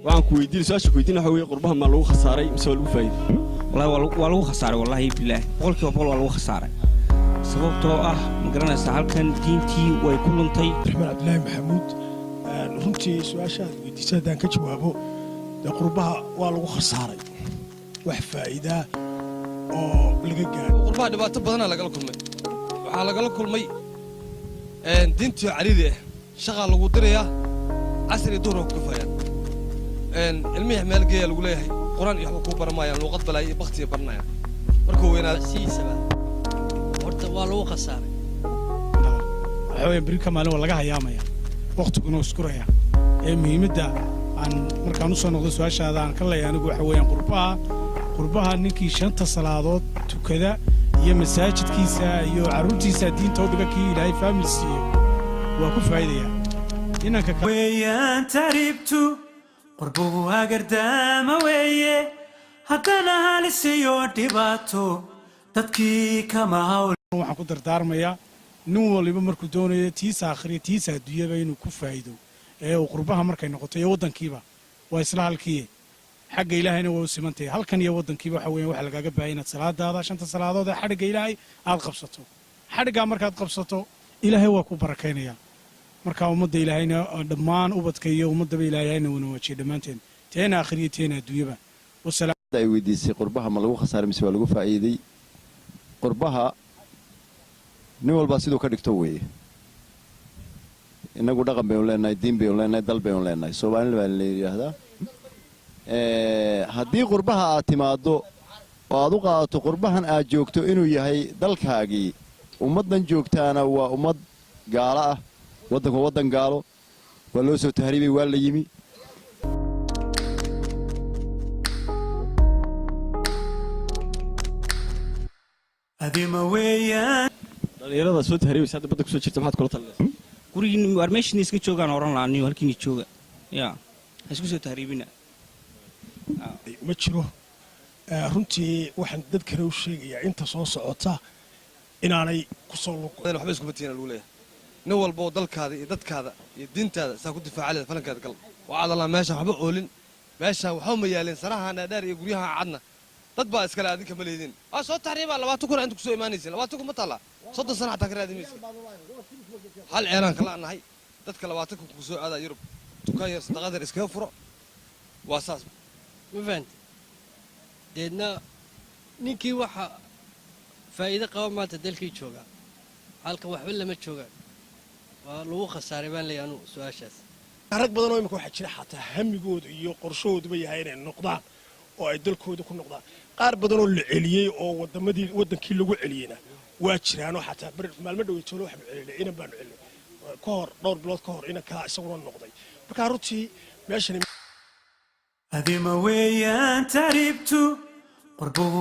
وعن كويدين ساش كويدين حوي قربها ما لو خساري مسوي له فايدة والله خسارة والله بالله قولك وبول والله خسارة سببته مقرنا سهل كان دينتي ويكون طي الرحمن عبد الله محمود runtii su'aashaad weydiisay hadaan ka jawaabo qurbaha waa lagu khasaaray wax faa'iido oo laga gaaro qurbaha dhibaato badan waxa laga kulmay diintii cariidi shaqa lagu dirayaa casri duhur ku kafayaan ilmihi meel geeya lagu leeyahay quraan iyo wax ku baramayaan luqad balay baqti barnaya markuu weynaado siisaba horta waa lagu khasaaray waxay bari kamaal waa laga hayaamaya waqtiguna iskuraya muhiimadda aan markaan u soo noqdo su'aashaada aan ka leeyahay anigu waxa weeyaan qurbaha ninkii shanta salaadood tukada iyo masaajidkiisa iyo caruurtiisa diinta u dhiga kii ilaahay faamilsiiyo waa ku faa'iidaya inanka weeyaan taribtu qurbuhu agardaama weeye haddana halisiyo dhibaato dadkii kama hawl waxaan ku dardaarmayaa nin waliba markuu doonayo tiisa akhriya tiisa adduunyada inuu ku faa'iido uu qurbaha markay noqoto iyo wadankiiba waa isla halkii xagga ilaahayna waa u simantay halkan iyo wadankiiba waxa weeyaan waxa lagaga baahay inaad salaadaada shanta salaadood ee xadhiga ilaahay aad qabsato xadhiga markaad qabsato ilaahay waa ku barakaynaya marka ummadda ilaahayna dhammaan ubadka iyo ummadaba ilaahayna wana waajiyo dhammaanteen teena akhriya teena adduunyaba wasalaam ay weydiisay qurbaha ma lagu khasaaray mise waa lagu faa'iiday qurbaha nin walba sidoo ka dhigto weeye inagu dhaqan bay leenahay diin bay leenahay dal bay leenahay Soomaaliland baa la yiraahdaa haddii qurbaha aad timaado oo aad u qaadato qurbahan aad joogto inuu yahay dalkaagii ummadan joogtaana waa ummad gaala ah wadan gaalo waa loo soo tahriibay waa la yimi adima weeyaan dhalinyarada soo tahriibay saddex badda ku soo jirta maxaad kula talinaysaa guriga warmeeshni iska joogan oran laaniyo halkiin jooga isku soo tahriibina ma jiro runtii waxaan dad kale u sheegayaa inta soo socota inaanay ku soo luqadeen waxba isku batiin lagu leeyahay nin walba oo dalkaada iyo dadkaada iyo diintaada saa ku difaacaleed falankeeda gal waa adala meesha waxba oolin meesha waxa ma yaaleen saraha dheer iyo guryaha cadna dad baa iskala adinka ma leedin soo tahriibaa 20 kun inta ku soo iimaanaysa 20 kun ma tala 30 sano xataa ka raadimaysa hal eeran kala nahay dadka 20 kun ku soo aada Yurub tukaan yar sadaqada iska furo waa saas ma fahanti deedna ninkii waxa faa'iido qaba maanta dalkii jooga halka waxba lama joogaan waa lagu khasaaray baan leeyahay anu su'aashaas rag badan oo imika waxa jira xataa hamigooda iyo qorshahooduba yahay inay noqdaan oo ay dalkooda ku noqdaan qaar badan oo la celiyay oo wadankii lagu celiyayna waa jiraan oo xataa maalmo dhaweytoono wax celiyay inaan baan celiyay ka hor dhowr bilood ka hor ina kala isaguna noqday marka runtii meeshan adima weeyaan taribtu qurbuhu